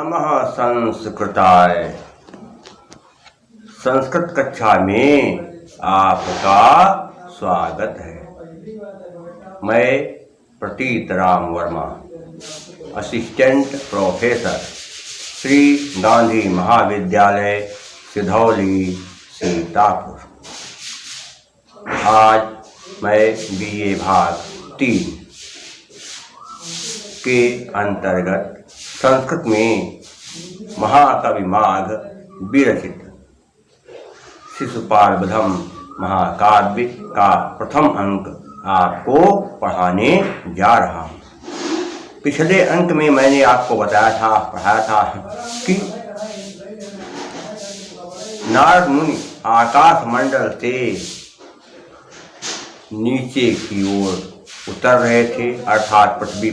नमः संस्कृताय। संस्कृत कक्षा में आपका स्वागत है। मैं प्रतीत राम वर्मा, असिस्टेंट प्रोफेसर, श्री गांधी महाविद्यालय सिधौली सीतापुर। आज मैं BA भाग 3 के अंतर्गत संस्कृत में महाकवि माघ विरचित शिशुपालवधम महाकाव्य का प्रथम अंक आपको पढ़ाने जा रहा हूँ। पिछले अंक में मैंने आपको पढ़ाया था कि नारद मुनि आकाश मंडल से नीचे की ओर उतर रहे थे, अर्थात पृथ्वी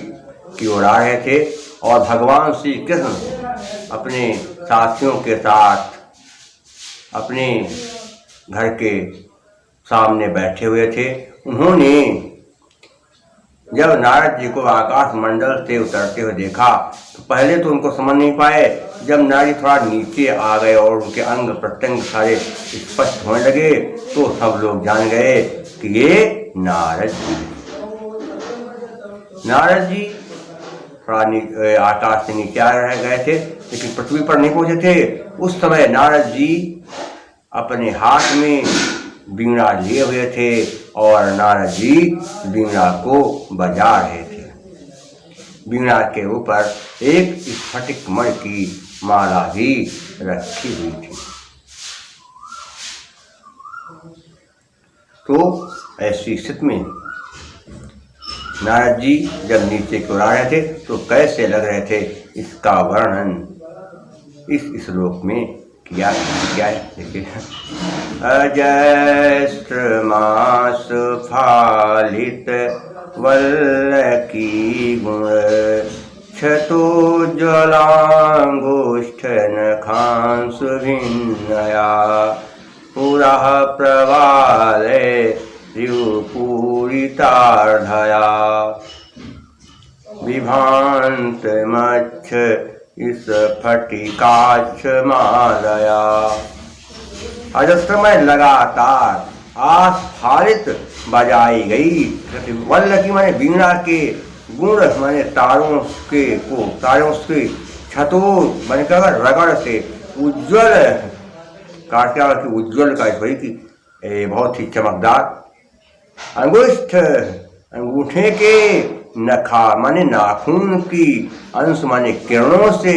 की ओर आ रहे थे, और भगवान श्री कृष्ण अपने साथियों के साथ अपने घर के सामने बैठे हुए थे। उन्होंने जब नारद जी को आकाश मंडल से उतरते हुए देखा तो पहले तो उनको समझ नहीं पाए। जब नारद जी थोड़ा नीचे आ गए और उनके अंग प्रत्यंग सारे स्पष्ट होने लगे तो सब लोग जान गए कि ये नारद जी। नारद जी थोड़ा आकाश से नीचे आ रह गए थे, लेकिन पृथ्वी पर नहीं पहुंचे थे। उस समय नारद जी अपने हाथ में वीणा लिए हुए थे और नारद जी वीणा को बजा रहे थे। वीणा के ऊपर एक स्फटिक मणि की माला भी रखी हुई थी। तो ऐसी स्थिति में नारद जी जब नीचे की ओर आ रहे थे तो कैसे लग रहे थे, इसका वर्णन इस श्लोक में किया है। देखिए, अजस्त्रमास फालित वल्लकी गुण क्षतोज्ज्वलांगुष्ठ नखांसु भिन्नया पुरः प्रवाले पूरितार्धया विभांत मच्छ इस फटिकाक्ष मालया। अजस्त्रमय लगातार आस्फालित बजाई गई वल्लकी माने वीणा के गुण माने तारों के छतों माने रगड़ से उज्ज्वल काट्या की उज्ज्वल का वही की बहुत ही चमकदार अंगुष्ठ अंगूठे के नखा माने नाखून की अंश माने किरणों से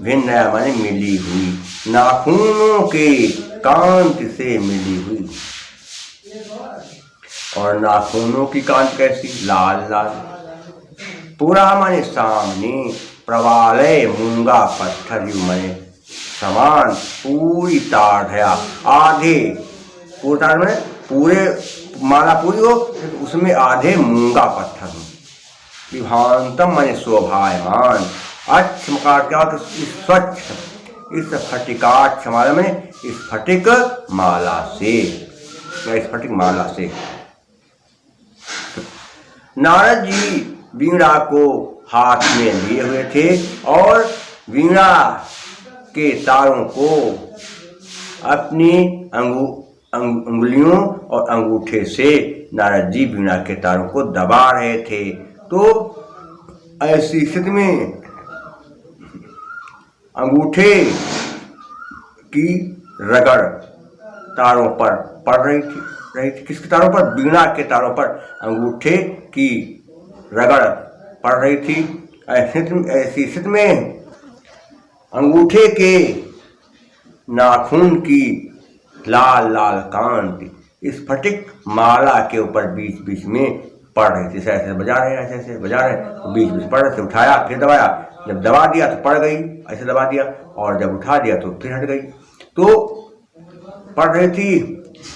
भिन्न माने मिली हुई, नाखूनों के कांति से मिली हुई। और नाखूनों की कांति कैसी? लाल लाल। पूरा माने सामने, प्रवालय मूंगा पत्थर यू माने समान, पूरी तार है आधे, पूरी तार में पूरे माला पूरी हो उसमें आधे मूंगा पत्थर हो। विभांतम माने शोभायमान, स्वच्छ इस फटिकाक्ष माला में स्फटिक माला से या स्फटिक माला से। नारद जी वीणा को हाथ में लिए हुए थे और वीणा के तारों को अपनी अंगुलियों और अंगूठे से नारद जी वीणा के तारों को दबा रहे थे। तो ऐसी स्थिति में अंगूठे की रगड़ तारों पर पड़ रही थी। किसके तारों पर? वीणा के तारों पर अंगूठे की रगड़ पड़ रही थी। ऐसी स्थिति में अंगूठे के नाखून की लाल लाल कांति स्फटिक माला के ऊपर बीच बीच में पड़ रही थी। ऐसे बजा रहे तो बीच बीच पड़ रहे थे। उठाया फिर दबाया, जब दबा दिया तो पड़ गई, ऐसे दबा दिया, और जब उठा दिया तो फिर हट गई। तो पड़ रही थी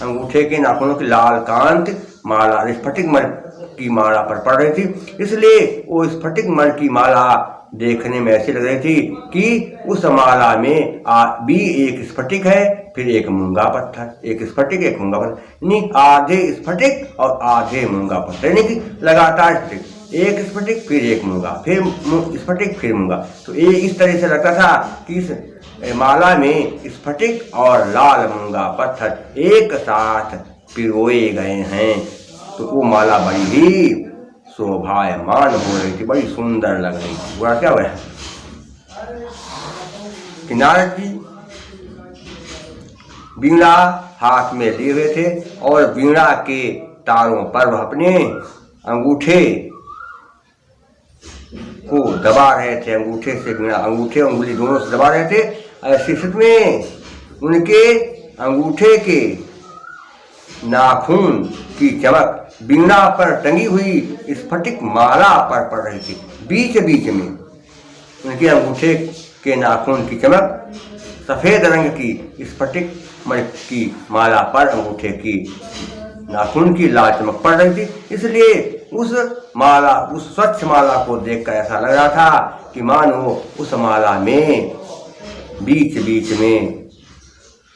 अंगूठे के नाखूनों की लाल कांति माला स्फटिक मणि की माला पर पड़ रही थी। इसलिए वो स्फटिक मणि की माला देखने में ऐसी लग रही थी कि उस माला में भी एक स्फटिक है, फिर एक मूंगा पत्थर, एक स्फटिक एक मूंगा पत्थर, यानी आधे स्फटिक और आधे मूंगा पत्थर, यानी कि लगातार स्फटिक। एक स्फटिक फिर एक मूंगा, फिर स्फटिक फिर मूंगा। तो ये इस तरह से लगता था कि इस माला में स्फटिक और लाल मूंगा पत्थर एक साथ पिरोए गए हैं। तो वो माला बड़ी ही शोभायमान हो रही थी, बड़ी सुंदर लग रही थी। पूरा क्या हुआ कि नारद जी वीणा हाथ में लिए हुए थे और वीणा के तारों पर वह अपने अंगूठे को दबा रहे थे। अंगूठे से वीणा, अंगूठे उंगली दोनों से दबा रहे थे। ऐसी स्थिति में उनके अंगूठे के नाखून की चमक वीणा पर टंगी हुई स्फटिक माला पर पड़ रही थी। बीच बीच में उनके अंगूठे के नाखून की चमक सफेद रंग की स्फटिक की माला पर अंगूठे की नाखून की लाल चमक पड़ रही थी। इसलिए उस माला, उस स्वच्छ माला को देखकर ऐसा लग रहा था कि मानो उस माला में बीच बीच में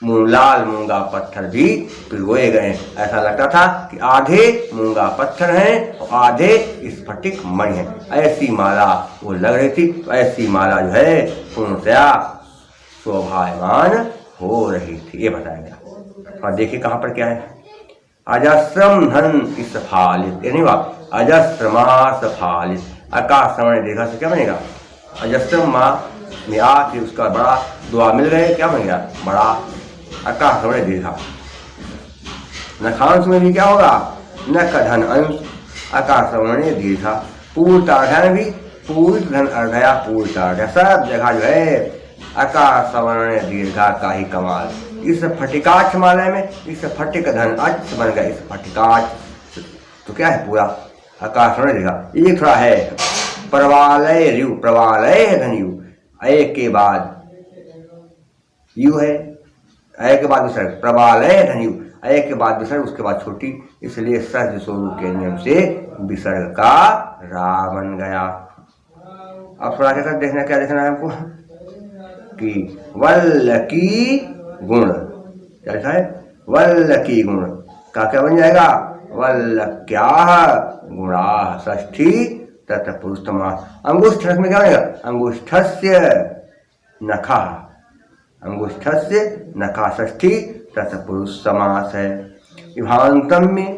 लाल मूंगा पत्थर भी पिरोए गए। ऐसा लगता था कि आधे मूंगा पत्थर हैं और आधे स्फटिक मणि हैं। ऐसी माला वो लग रही थी। ऐसी माला जो है पूर्णतया शोभायमान हो रही थी, ये बताया गया। और देखिए कहाँ पर क्या है, अजस्रम धन स्फालित, यानी अजस्रमास फालित। आकाश श्रवण देखा से क्या बनेगा, अजस्रम माँ में आके उसका बड़ा दुआ मिल गए, क्या बन गया, बड़ा आकाश श्रवण देखा। नखांश में भी क्या होगा, न कधन अंश आकाश श्रवण दीर्घा। पूर्तार्ध भी पूर्त धन अर्धया पूर्तार्ध, सब जगह जो है आकाश श्रवण दीर्घा का ही कमाल। इस फटिकाक्ष माला में इस फटिक धन अच्छ बन गया। इस फटिकाक्ष तो क्या है, पूरा आकाश श्रवण दीर्घा। एक थोड़ा है प्रवालय र्यु, प्रवालय है धन यु, अय के बाद यू है, अय के बाद विसर्ग, प्रवालय धन यु, अय के बाद विसर्ग, उसके बाद छोटी, इसलिए सहज स्वरूप के नियम से विसर्ग का रा बन गया। अब थोड़ा क्या देखना, क्या देखना है हमको कि वल्लकी गुण, क्या लिखा है, वल्लकी गुण का क्या बन जाएगा, वल्लक्याः गुणाः षष्ठी तत्पुरुषतमा। अंगुष्ठ में क्या बनेगा, अंगुष्ठस्य नखः, अंगुष्ठस्य नखा षष्ठी तत्पुरुष समास है। विभांतम में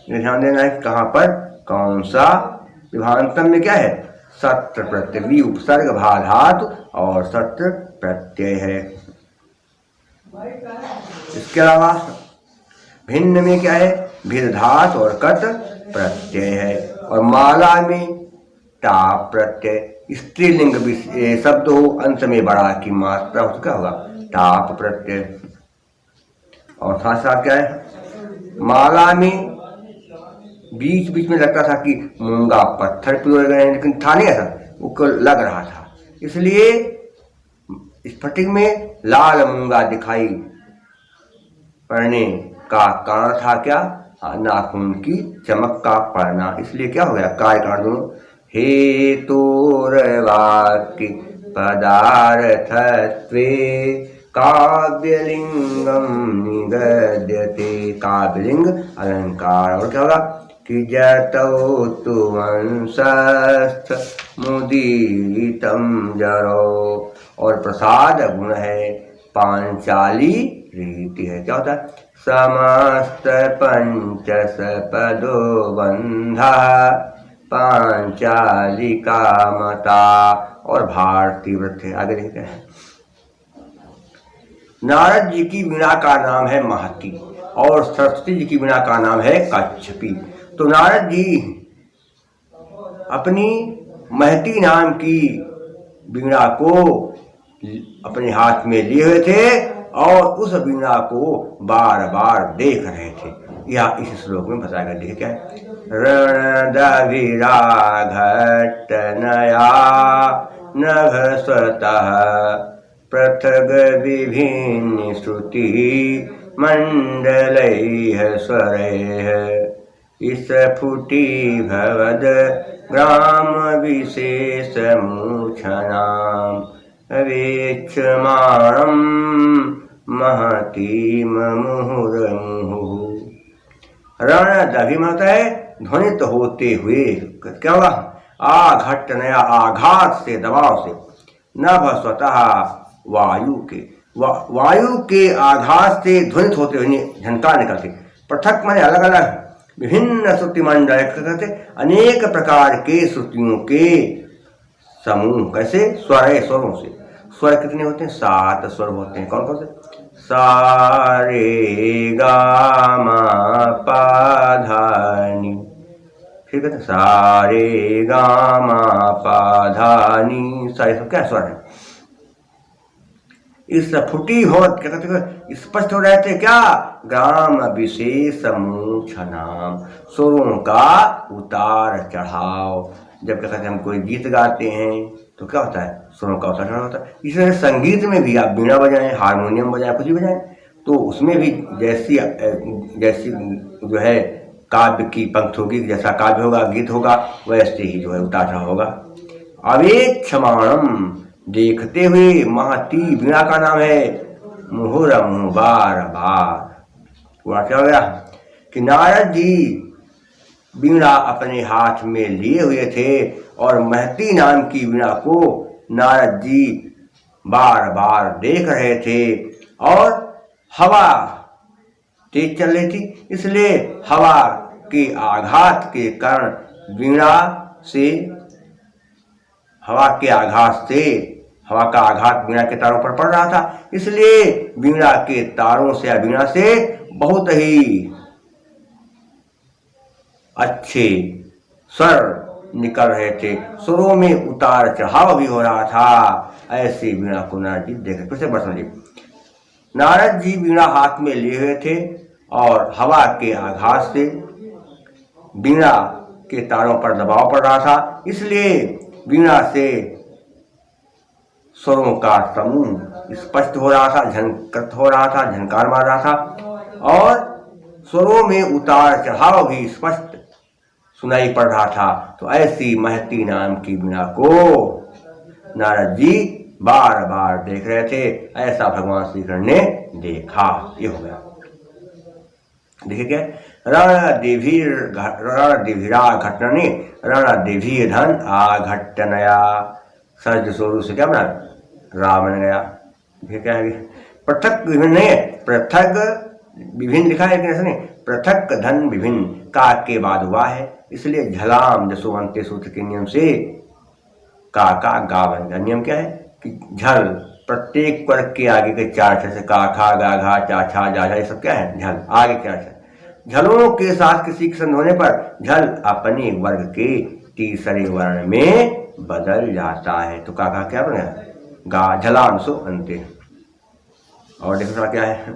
ध्यान देना है कहाँ पर, कौन सा विभांतम में क्या है, सत्र प्रत्यय, उपसर्ग भा धातु और सत्र प्रत्यय है। इसके अलावा भिन्न में क्या है, भिद धातु और कत प्रत्यय है। और माला में टाप प्रत्यय, स्त्रीलिंग शब्द हो, अंत में बड़ा की मात्रा हो, क्या होगा, टाप प्रत्यय। और साथ साथ क्या है, माला में बीच बीच में लगता था कि मूंगा पत्थर पिरोए गए, लेकिन था नहीं ऐसा, वो लग रहा था। इसलिए स्फटिक में लाल मूंगा दिखाई पड़ने का कारण था क्या, नाखून की चमक का पड़ना। इसलिए क्या हो गया, कार्य कारण दोनों, हेतुर्वाक्य पदार्थत्वे काव्यलिंगम निगद्यते। काव्यलिंग अलंकार, और क्या होगा कि जतौ तु वंशस्थ मुदीरितम जरो। और प्रसाद गुण है, पांचाली रीति है। क्या होता है, समस्त पंचस पदो बंधा पांचालिका मता। और भारती व्रत है। आगे देखते हैं, नारद जी की वीणा का नाम है महती और सरस्वती जी की वीणा का नाम है कच्छपी। तो नारद जी अपनी महती नाम की वीणा को अपने हाथ में लिए हुए थे और उस वीणा को बार बार देख रहे थे। यह इस श्लोक में बताया गया। देखिए क्या है, रणदभिरा घट्टनया नभ स्वतः पृथग विभिन्न श्रुति मंडलैः स्वरैः स्फुटी भवद ग्राम विशेष मूर्छनाम् अवेक्षमाणं महतीं मुहुर्मुहुः। रण दभिम होता है ध्वनित होते हुए क्या होगा, आघट नया आघात से, दबाव से, नभ स्वतः वायु के आघात से ध्वनित होते हुए झनकार निकलते। पृथक माने अलग अलग, विभिन्न श्रुति मंडल कहते अनेक प्रकार के श्रुतियों के समूह। कैसे? स्वरों से। स्वर कितने होते हैं? 7 स्वर होते हैं। कौन कौन से? सा रे गा मा पा धा नी। फिर कहते हैं सा रे गा मा पा धा नी सा। ये सब क्या स्वर है? इस फुटी हो क्या कहते, स्पष्ट हो रहे थे क्या? ग्राम विशेष मूर्छनाम, स्वरों का उतार चढ़ाव। जब क्या कहते हैं हम कोई गीत गाते हैं तो क्या होता है? स्वरों का उतार चढ़ाव होता है। इसलिए संगीत में भी आप बीणा बजाएं, हारमोनियम बजाएं, कुछ भी बजाएं, तो उसमें भी जैसी जो है काव्य की पंक्ति होगी, जैसा काव्य होगा, गीत होगा, वैसे ही जो है उतार चढ़ाव होगा। अवेक्षमाणम, देखते हुए, महती बीणा का नाम है। मुहुरमुहु, बार बार। हुआ क्या हो गया कि नारद जी बीणा अपने हाथ में लिए हुए थे और महती नाम की बीणा को नारद जी बार बार देख रहे थे। और हवा तेज चल रही थी, इसलिए हवा के आघात के कारण बीणा से, हवा के आघात से, हवा का आघात बीणा के तारों पर पड़ रहा था, इसलिए बीणा के तारों से या बीणा से बहुत ही अच्छे स्वर निकल रहे थे। स्वरों में उतार चढ़ाव भी हो रहा था। ऐसे बीणा को नारद जी देख, फिर से समझिए। नारद जी बीणा हाथ में लिए हुए थे और हवा के आघात से बीणा के तारों पर दबाव पड़ रहा था, इसलिए बीणा से स्वरों का समूह स्पष्ट हो रहा था, झनकृत हो रहा था, झनकार मार रहा था, और स्वरों में उतार चढ़ाव भी स्पष्ट सुनाई पड़ रहा था। तो ऐसी महती नाम की बीणा को नारद जी बार बार देख रहे थे। ऐसा भगवान श्री कृष्ण ने देखा। ये हो गया। देखिए क्या, रणदिभिरा घटने, रणदिभि धन आघटनया, सर्ज स्वरूप से क्या बना? राम बन गया। देखिए क्या है, पृथक विभिन्न नहीं है, पृथक विभिन्न लिखा है, लेकिन ऐसा नहीं, पृथक धन विभिन्न का के बाद हुआ है, इसलिए झलाम जसोवंते सूत्र के नियम से का गा बन गया। नियम क्या है कि झल प्रत्येक वर्ग के आगे के 4 अक्षर से, का खा गा घा चा छा जा झा, ये सब क्या है? झल, आगे क्या अक्षर। झलों के साथ किसी के संग होने पर झल अपने वर्ग के तीसरे वर्ण में बदल जाता है। तो का क्या बन गया? गा, झलांशो अंत्य। और देखो क्या है,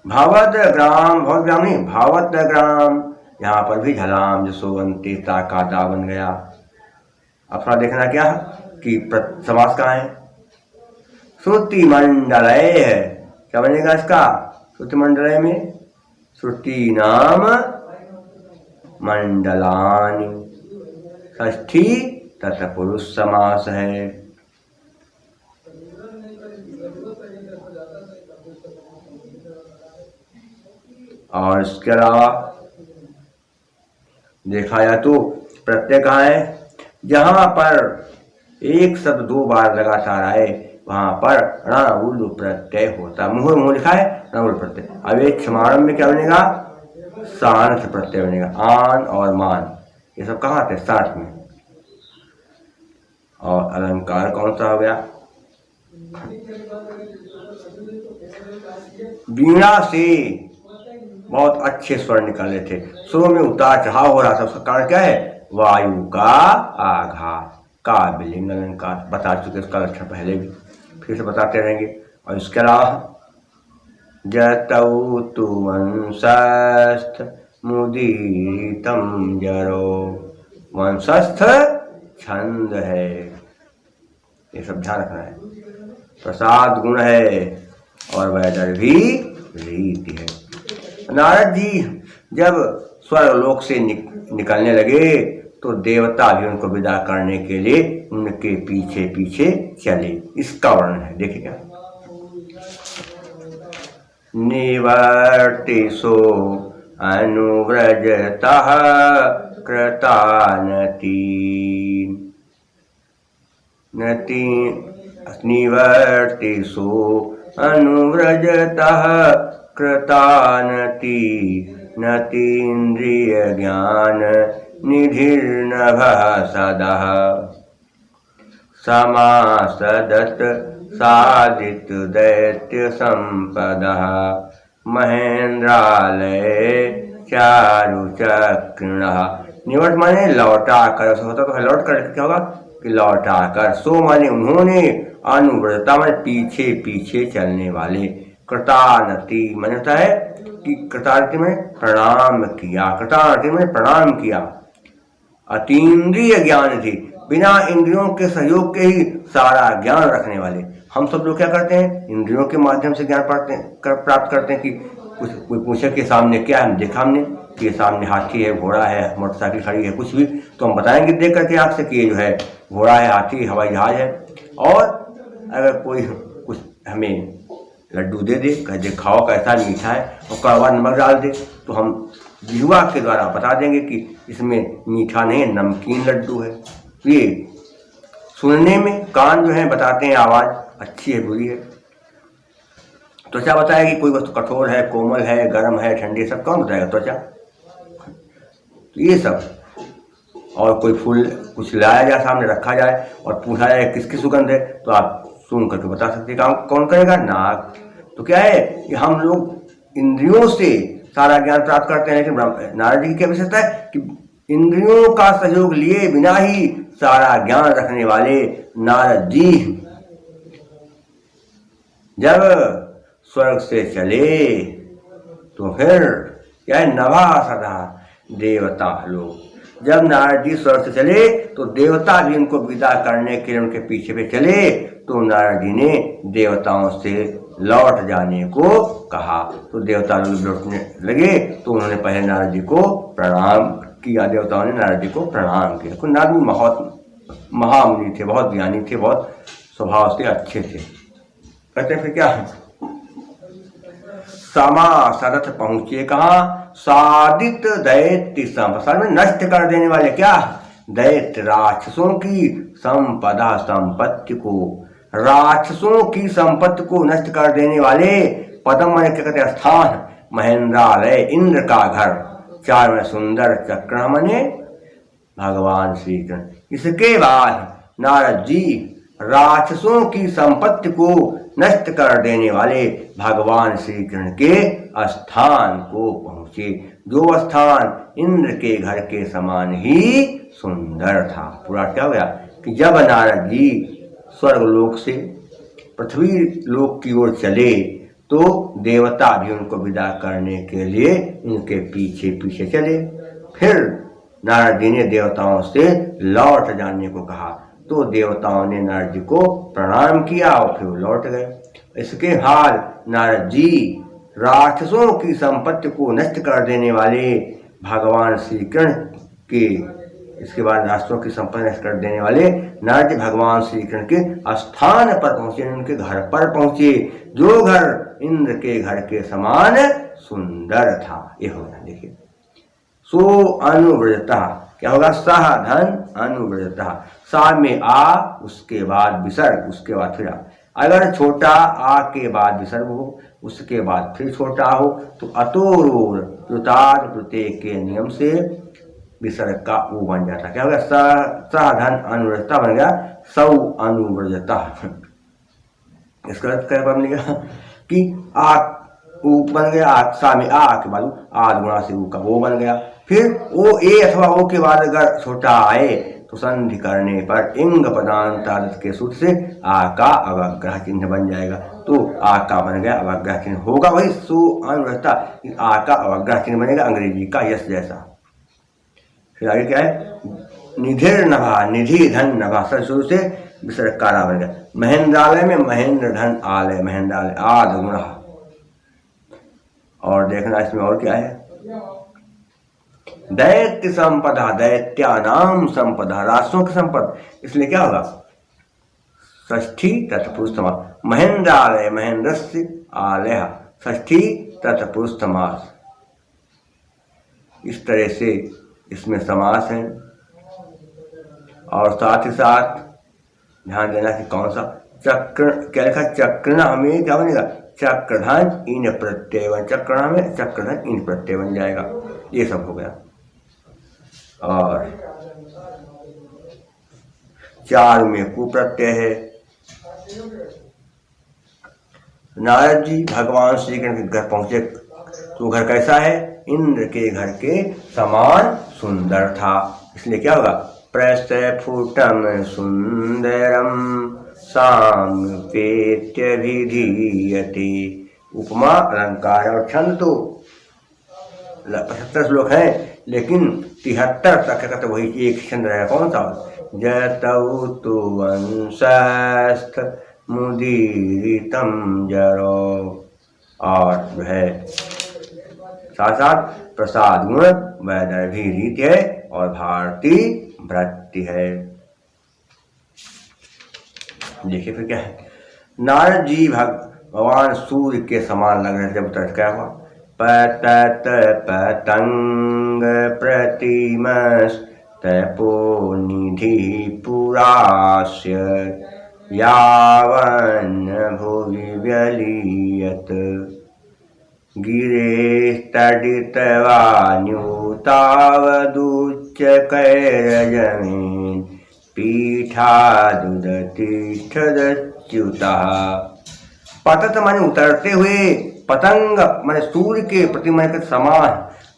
भावत ग्राम, बहुत ग्राम नहीं, भावत ग्राम, यहाँ पर भी झलाम जसो अंत्य का दा बन गया। अब थोड़ा देखना क्या कि समास कहाँ है? श्रुति मंडलय है, क्या बनेगा इसका? श्रुति मंडलय में श्रुति नाम मंडलानि, षष्ठी तत्पुरुष समास है। और इसके अलावा देखा जाए तो प्रत्यय कहाँ है? जहां पर एक शब्द 2 बार लगातार आए वहां पर ण प्रत्यय होता। मुहर मुंह लिखा है, ण प्रत्यय। अब एक क्षमारंभ में क्या बनेगा? सार्थ प्रत्यय बनेगा। आन और मान ये सब कहाँ आते? सार्थ में। और अलंकार कौन सा हो गया? वीणा से बहुत अच्छे स्वर निकले थे, स्वरों में उतार चढ़ाव हो रहा था। उसका कारण क्या है? वायु का आघात। का बिलिंग अलंकार बता चुके, उसका लक्षण पहले भी, फिर से बताते रहेंगे। और इसके अलावा जतौ तु वंशस्थ मुदीरितम जरो, वंशस्थ छंद है, ये सब ध्यान रखना है। प्रसाद गुण है और वैदर भी रीति है। नारद जी जब स्वर्गलोक से निकलने लगे तो देवता भी उनको विदा करने के लिए उनके पीछे पीछे चले। इसका वर्णन है, देखिएगा। निवर्तिसो अनुव्रजतः कृतानति नति निवर्तिसो अनुव्रजतः कृतानति नतीन्द्रिय ज्ञान निधिर्नभः सदः समासदत सादित दैत्य संपदः महेंद्रालय चारु चक्रिणः। निवर्त माने लौटा कर, होता तो लौट कर क्या होगा कि लौटा कर, सो माने उन्होंने, अनुव्रता माने पीछे पीछे चलने वाले, कृतानति माने होता है कि कृतानति में प्रणाम किया, कृतानति में प्रणाम किया। अतीन्द्रिय ज्ञान थी, बिना इंद्रियों के सहयोग के ही सारा ज्ञान रखने वाले। हम सब लोग क्या करते हैं, इंद्रियों के माध्यम से ज्ञान प्राप्त करते हैं कि कोई पूछे कि सामने क्या है, हम देखा हमने कि सामने हाथी है, घोड़ा है, मोटरसाइकिल खड़ी है, कुछ भी तो हम बताएंगे देख करके आँख से कि ये जो है घोड़ा है, हाथी, हवाई जहाज है। और अगर कोई कुछ हमें लड्डू दे दे, कह दे खाओ कैसा मीठा है, और कड़वा नमक डाल दे, तो हम जिह्वा के द्वारा बता देंगे कि इसमें मीठा नहीं है, नमकीन लड्डू है। ये सुनने में कान जो है बताते हैं आवाज़ अच्छी है बुरी है। त्वचा बताएगा कि कोई वस्तु कठोर है, कोमल है, गर्म है, ठंडी, सब कौन बताएगा? त्वचा। तो ये सब, और कोई फूल कुछ लाया जाए, सामने रखा जाए और पूछा जाए किसकी सुगंध है, तो आप सुन करके बता सकते हैं। कौन करेगा? नाक। तो क्या है कि हम लोग इंद्रियों से सारा ज्ञान प्राप्त करते हैं, लेकिन नारद जी की क्या विशेषता है कि इंद्रियों का सहयोग लिए बिना ही सारा ज्ञान रखने वाले नारद जी जब स्वर्ग से चले तो फिर क्या है, नभा सदा देवता लोग। जब नारद जी स्वर्ग से चले तो देवता भी उनको विदा करने के लिए उनके पीछे पे चले, तो नारद जी ने देवताओं से लौट जाने को कहा। तो देवता लोग लौटने लगे तो उन्होंने पहले नारद जी को प्रणाम किया, देवताओं ने नारद जी को प्रणाम किया। कुछ नारद जी बहुत महामुनि थे, बहुत ज्ञानी थे, बहुत स्वभाव से अच्छे थे। कहते फिर क्या है, समासरथ पहुंचे कहाँ? सादित दैत्य संपदा में नष्ट कर देने वाले, क्या? दैत्य राक्षसों की संपदा, संपत्ति को, राक्षसों की संपत्ति को नष्ट कर देने वाले। पदम माने क्या कहते हैं? स्थान। महेंद्रालय इंद्र का घर। चार में सुंदर चक्र माने भगवान श्री कृष्ण। इसके बाद नारद जी राक्षसों की संपत्ति को नष्ट कर देने वाले भगवान श्री कृष्ण के स्थान को पहुंचे, जो स्थान इंद्र के घर के समान ही सुंदर था। पूरा क्या हो गया कि जब नारद जी स्वर्ग लोक से पृथ्वी लोक की ओर चले तो देवता भी उनको विदा करने के लिए उनके पीछे पीछे चले। फिर नारद जी ने देवताओं से लौट जाने को कहा, तो देवताओं ने नारद जी को प्रणाम किया और फिर लौट गए। इसके बाद नारद जी राक्षसों की संपत्ति को नष्ट कर देने वाले भगवान श्री कृष्ण के, इसके बाद राक्षसों की संपत्ति नष्ट कर देने वाले नारद जी भगवान श्री कृष्ण के स्थान पर पहुंचे, उनके घर पर पहुंचे, जो घर इंद्र के घर के समान सुंदर था। ये होगा, देखिए, सो अनुव्रजता क्या होगा? सह धन अनुव्रजता। सा में आ, उसके बाद विसर्ग, उसके बाद फिर आ। अगर छोटा आ के बाद विसर्ग हो, उसके बाद फिर छोटा हो, तो अतोरोर प्युतार प्रत्येक के नियम से विसर्ग का ऊ बन जाता। क्या होगा? सह धन अनुव्रजता बन गया सौ अनुव्रजता। इसका अर्थ क्या बनेगा कि आ ऊ बन गया, सा में आ के बाद आद गुणा से ऊ का वो बन गया। फिर ओ ए अथवा ओ के बाद अगर छोटा आए तो संधि करने पर इंग पदांत के सूत्र से आ का अवग्रह चिन्ह बन जाएगा। तो आ का बन गया, अवग्रह चिन्ह होगा वही सु अनुव्रजता, आ का अवग्रह चिन्ह बनेगा अंग्रेजी का यस जैसा। फिर आगे क्या है? निधिर नभा, निधि धन नभा, शुरू से विसर्ग कारा बन गया। महेंद्रालय में महेंद्र धन आलय, महेंद्रालय आद गुणा। और देखना इसमें और क्या है? दैत्य संपदा, दैत्यानाम संपदा, राक्षसों की संपदा, इसलिए क्या होगा? षष्ठी तत्पुरुष समास। महेंद्रालय महेंद्रस्य आलय, षष्ठी तत्पुरुष समास। इस तरह से इसमें समास है। और साथ ही साथ ध्यान देना कि कौन सा चक्र, क्या लिखा, चक्रना में क्या बनेगा, चक्रधन इन प्रत्यय बन, चक्रना में चक्रधन इन प्रत्यय बन जाएगा। ये सब हो गया। और 4 में कुप्रत्यय है। नारद जी भगवान श्री कृष्ण के घर पहुंचे तो घर कैसा है, इंद्र के घर के समान सुंदर था। इसलिए क्या होगा, प्रस्फुटम सुंदरम सामवेत्य विधीयते। उपमा, अलंकार और छंद तो 75 श्लोक है, लेकिन 73 तक का तो वही एक छंद रहेगा। कौन सा, जतौ तु वंशस्थ मुदीरितम जरो। और जो है साथ साथ प्रसाद गुण वैदर्भी रीति है और भारती वृत्ति है। देखिए फिर क्या है, नारद जी भगवान सूर्य के समान लग रहे। जब तक क्या हुआ, पतत पतंग प्रतिमस तपो निधि पुरास्य यावन भुवि व्यलीयत गिरे तडितवान्युतावदुच्च कैरजमीन पीठादुदतिष्ठदच्युतः। पतत माने उतरते हुए, पतंग माने सूर्य के प्रतिमा के समान,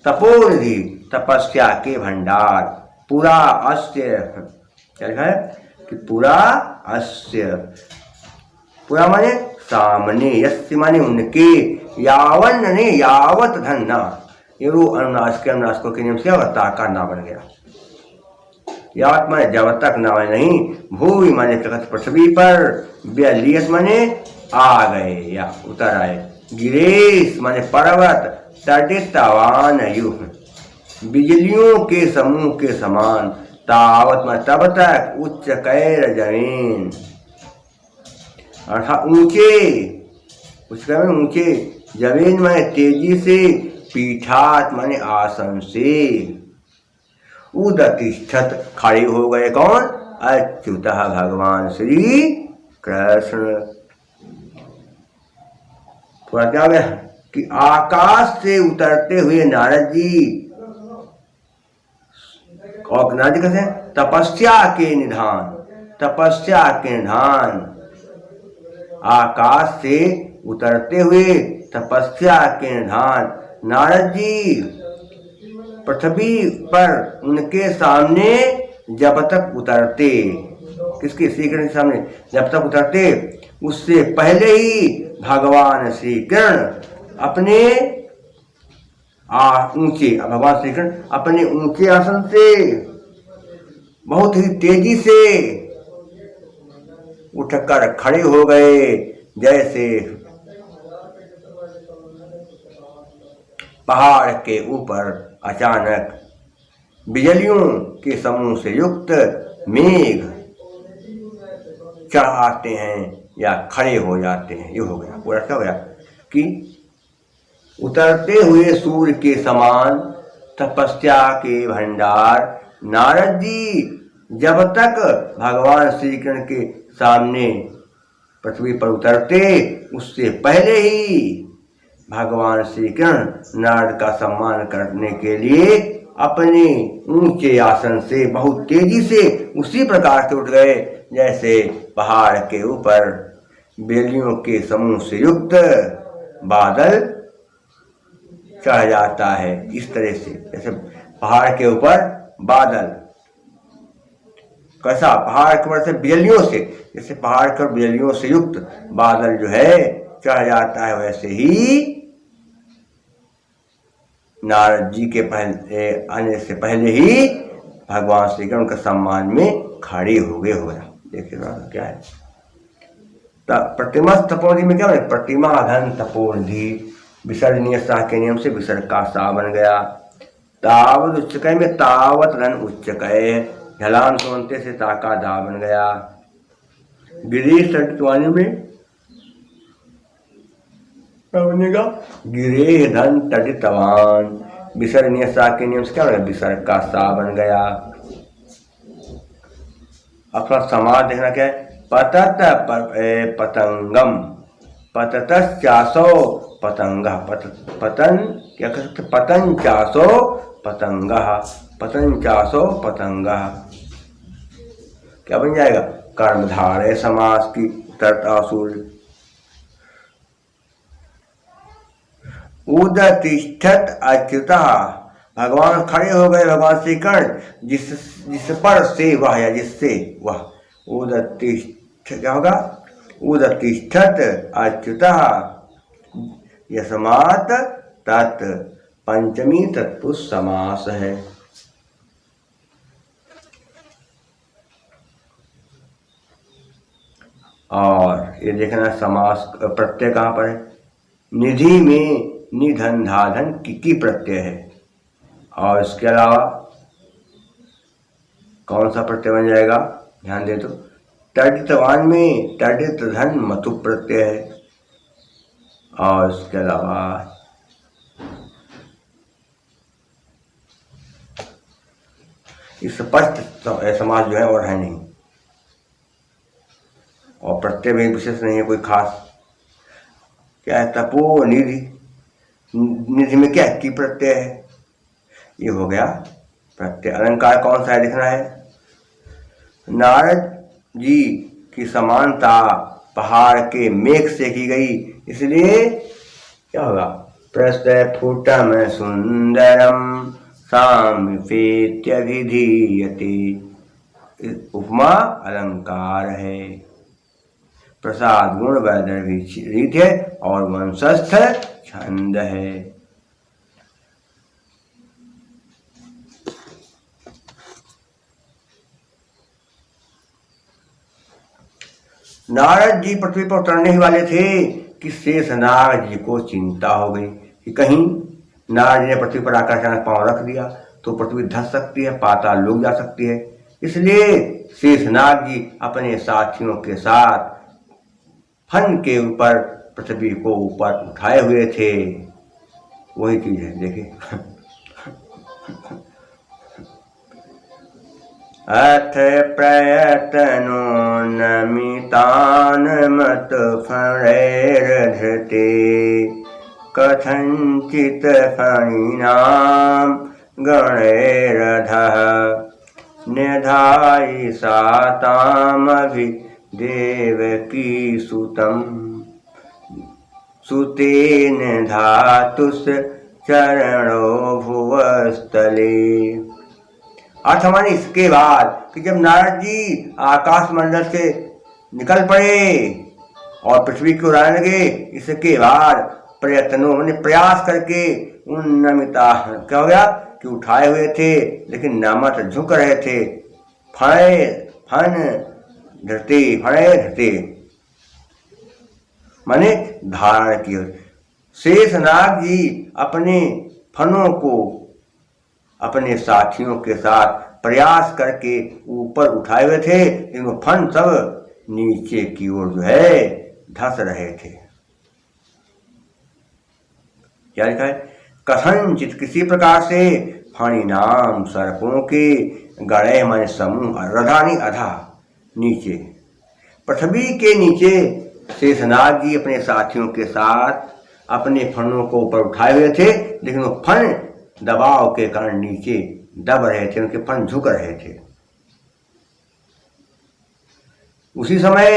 तपोनिधि तपस्या के भंडार, पूरा अस्य, क्या है कि पूरा अस्य, पूरा माने सामने, यस्य माने उनके, यावन ने यावत धन ना, ये रो अनुनासिकों के नियम से अवता का ना बन गया। यावत माने जब तक ना माने नहीं, भूमि माने पृथ्वी पर, व्यलियत माने आ गए या उतर आए, गिरेश माने पर्वत, तटितवान युह बिजलियों के समूह के समान, तावत माने तब तक, उच्च कैर जमीन अर्थात ऊंचे, उच्च कैर माने ऊंचे, जमीन माने तेजी से, पीठात माने आसन से, उदतिष्ठत खड़े हो गए। कौन, अच्युतः भगवान श्री कृष्ण। थोड़ा क्या हो गया कि आकाश से उतरते हुए नारद जी, और नारद जी कहते हैं तपस्या के निधान, तपस्या के निधान, आकाश से उतरते हुए तपस्या के निधान नारद जी पृथ्वी पर उनके सामने जब तक उतरते, किसके, श्री कृष्ण के सामने जब तक उतरते, उससे पहले ही भगवान श्री कृष्ण अपने ऊंचे, भगवान श्री कृष्ण अपने ऊंचे आसन से बहुत ही तेजी से उठकर खड़े हो गए, जैसे पहाड़ के ऊपर अचानक बिजलियों के समूह से युक्त मेघ चढ़ आते हैं या खड़े हो जाते हैं। ये हो गया, पूरा क्या हो गया कि उतरते हुए सूर्य के समान, तपस्या के भंडार नारद जी जब तक भगवान श्री कृष्ण के सामने पृथ्वी पर उतरते, उससे पहले ही भगवान श्री कृष्ण नारद का सम्मान करने के लिए अपने ऊंचे आसन से बहुत तेजी से उसी प्रकार से उठ गए, जैसे पहाड़ के ऊपर बेलियों के समूह से युक्त बादल चढ़ जाता है। इस तरह से जैसे पहाड़ के ऊपर बादल, कैसा, पहाड़ के ऊपर से बिजलियों से, जैसे पहाड़ के ऊपर बिजलियों से युक्त बादल जो है चढ़ जाता है, वैसे ही नारद जी के पहले आने से पहले ही भगवान श्री कृष्ण के सम्मान में खड़े हो गए। हो गया, देखिए क्या है, प्रतिमा तपोनिधि में क्या है, प्रतिमा धन तपोनिधि, विसर्जनीय शाह के नियम से विसर्ग का सा बन गया। तावत उच्चकय में तावत धन उच्चकय, ढलान सोनते से ता का दा बन गया। गिरीश तटवानी में क्या बनेगा, गिरे धन तटितवान, विसर्जनीय सा के नियम से क्या बनेगा, विसर्ग का सा बन गया। अब थोड़ा समाज देखना क्या है, पतत पतंगम, पततश्चासो पतंगः, पतन क्या कर सकते, पतन चासो पतंगः, पतन चासो पतंगः क्या बन जाएगा, कर्मधारय समास की तर्तासुर। उदतिष्ठत अच्युतः, भगवान खड़े हो गए, भगवान श्री कृष्ण जिस पर से वह या जिससे वह, उदतिष्ठ क्या होगा, उदतिष्ठत अच्युतः यस्मात् तत् पंचमी तत्पुरुष समास है। और ये देखना समास प्रत्यय कहाँ पर है, निधि में निधन धाधन की प्रत्यय है। और इसके अलावा कौन सा प्रत्यय बन जाएगा, ध्यान दे तो, तडितवान में तडित धन मतु प्रत्यय है। और इसके अलावा स्पष्ट समास जो है और है नहीं, और प्रत्यय भी विशेष नहीं है कोई खास। क्या है, तपो निधि, निधि में क्या की प्रत्यय है, ये हो गया प्रत्यय। अलंकार कौन सा है दिखना है, नारद जी की समानता पहाड़ के मेघ से की गई, इसलिए क्या होगा, प्रस्तफुटम सुंदरम साम्येत्यभिधीयते, उपमा अलंकार है। प्रसाद गुण वैदर्भी रीत है और वंशस्थ छंद है। नारद जी पृथ्वी पर उतरने ही वाले थे कि शेषनाग जी को चिंता हो गई कि कहीं नारद जी ने पृथ्वी पर आकर अचानक पांव रख दिया तो पृथ्वी धस सकती है, पाताल लोग जा सकती है। इसलिए शेषनाग जी अपने साथियों के साथ फन के ऊपर पृथ्वी को ऊपर उठाए हुए थे। वही चीज है, देखिए अथ प्रयत्नो नमितान मत फणैर्धृते कथंचित फणिनाम गणैरधः निधायि सातामभि देवकी सुतम सुतेन धातुस चरणो भुवस्तले। अर्थ हमारे इसके बाद कि जब नारद जी आकाश मंडल से निकल पड़े और पृथ्वी की ओर आने लगे, इसके बाद प्रयत्नों मैंने प्रयास करके उन नमिता क्या हो गया कि उठाए हुए थे लेकिन नामत झुक रहे थे, फणे फन धरते फणे धरते माने धारण किए। शेषनाग जी अपने फनों को अपने साथियों के साथ प्रयास करके ऊपर उठाए हुए थे, लेकिन वो फन सब नीचे की ओर जो है धस रहे थे। क्या लिखा है, कथनचित किसी प्रकार से फणी नाम सर्पों के गणे माने समूह, रधानी अधा नीचे पृथ्वी के नीचे शेषनाग जी अपने साथियों के साथ अपने फनों को ऊपर उठाए हुए थे, लेकिन वो फन दबाव के कारण नीचे दब रहे थे, उनके फन झुक रहे थे। उसी समय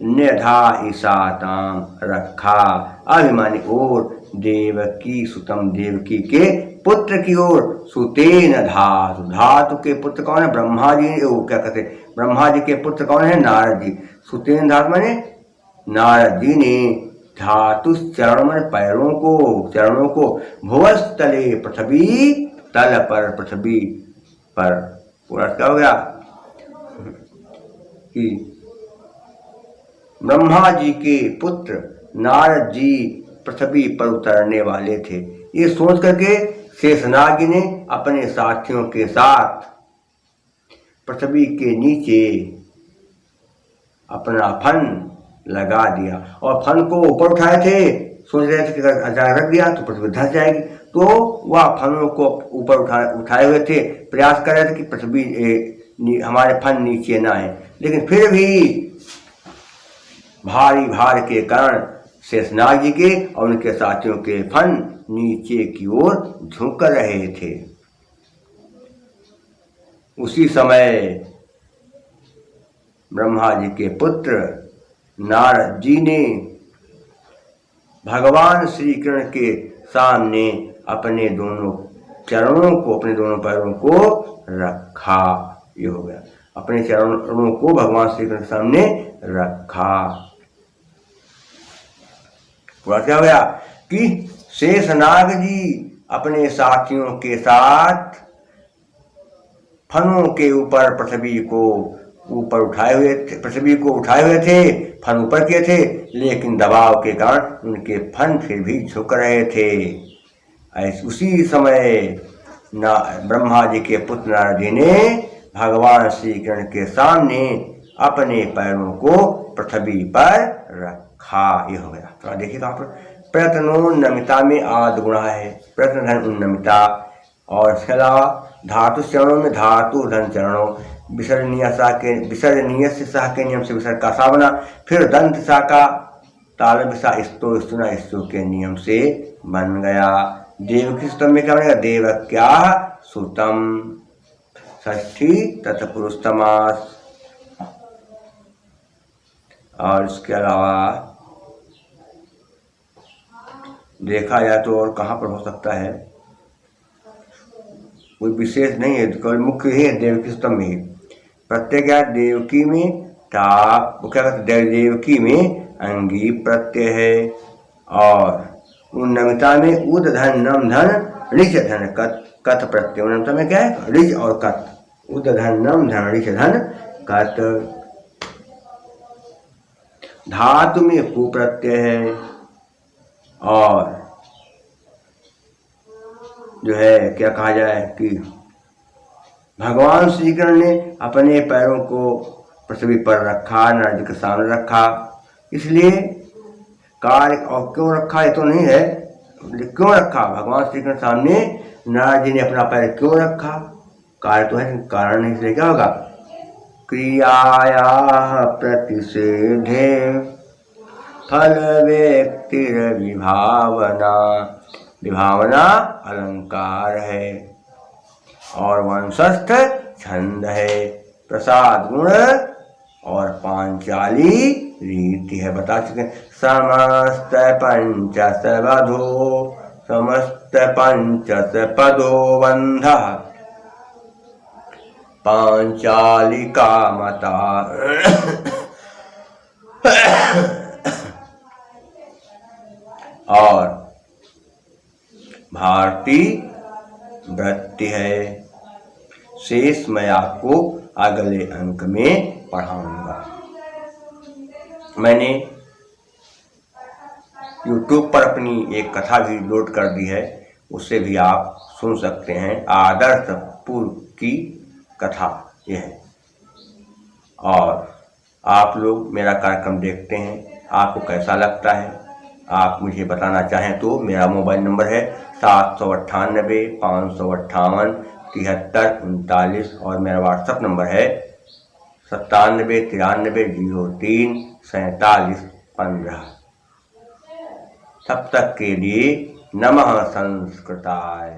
निधा ईसाताम रखा अभिमानी ओर देवकी सुतम देवकी के पुत्र की ओर सुतेन धातु, धातु के पुत्र कौन है, ब्रह्मा जी। वो क्या कहते, ब्रह्मा जी के पुत्र कौन है, नारद जी। सुतेन धातु माने नारद जी ने धातु चरण में चरणों को भुवस्तले पृथ्वी तल पर, पृथ्वी पर पूरा क्या हो गया कि ब्रह्मा जी के पुत्र नारद जी पृथ्वी पर उतरने वाले थे। ये सोच करके शेषनाग जी ने अपने साथियों के साथ पृथ्वी के नीचे अपना फन लगा दिया और फन को ऊपर उठाए थे, सोच रहे थे कि अगर अचानक रख दिया तो पृथ्वी धस जाएगी, तो वह फनों को ऊपर उठाए हुए थे, प्रयास कर रहे थे कि पृथ्वी हमारे फन नीचे ना आए, लेकिन फिर भी भारी भार के कारण शेषनाग जी के और उनके साथियों के फन नीचे की ओर झुक रहे थे। उसी समय ब्रह्मा जी के पुत्र नारद जी ने भगवान श्री कृष्ण के सामने अपने दोनों चरणों को, अपने दोनों पैरों को रखा। ये हो गया, अपने चरणों को भगवान श्री कृष्ण के सामने रखा। पूरा क्या हो गया कि शेषनाग जी अपने साथियों के साथ फनों के ऊपर पृथ्वी को उठाए हुए थे, फन ऊपर किए थे, लेकिन दबाव के कारण उनके फन फिर भी झुक रहे थे। उसी समय ब्रह्मा जी के पुत्र नारद जी ने भगवान श्री कृष्ण के सामने अपने पैरों को पृथ्वी पर रखा। ये हो गया। तो देखिए कहाँ पर प्रयत्नोन्नमिता में आद गुणा है, प्रयत्न धन उन्नमिता, और इसके अलावा धातु चरणों में धातु धन चरणों, विसर्जनीय से सह के नियम से विसर्ग का सा बना, फिर दंत सा का ताल विसा स्तो स्तुना स्तु के नियम से बन गया। देवकी सुतम में क्या बनेगा? देवक्या सुतम, षष्ठी तत्पुरुषतमास। और इसके अलावा देखा जाए तो और कहाँ पर हो सकता है, कोई विशेष नहीं है, केवल मुख्य ही है देवकी स्तंभ में ही। प्रत्यय क्या है? देवकी में टाप, वो क्या कहते हैं, देवकी में अंगी प्रत्यय है, और उन्नमिता में उद धन नम धन ऋच धन कथ प्रत्यय। उन्नमिता में क्या है? ऋच और कथ, उद धन नम धन ऋच धन कथ। धातु में कु प्रत्यय है, और जो है क्या कहा जाए कि भगवान श्री कृष्ण ने अपने पैरों को पृथ्वी पर रखा, नारद जी के सामने रखा, इसलिए कार्य, और क्यों रखा ये तो नहीं है, क्यों रखा भगवान श्री कृष्ण सामने नारद जी ने अपना पैर क्यों रखा, कार्य तो है, कारण नहीं, इसलिए क्या होगा? क्रियाया प्रतिषेधे फल व्यक्तिर विभावना, विभावना अलंकार है, और वंशस्थ छंद है, प्रसाद गुण और पांचाली रीति है। बता चुके समस्त पंचस वधो, समस्त पंचस पदो बंध पांचालिका मता। और भारती वृत्ति है। शेष मैं आपको अगले अंक में पढ़ाऊंगा। मैंने YouTube पर अपनी एक कथा भी लोड कर दी है, उससे भी आप सुन सकते हैं। आदर्श पूर्व की कथा यह है, और आप लोग मेरा कार्यक्रम देखते हैं, आपको कैसा लगता है आप मुझे बताना चाहें तो मेरा मोबाइल नंबर है 798 558 7339, और मेरा व्हाट्सएप नंबर है 97 93 03 47 15। तब तक के लिए नमः संस्कृताय।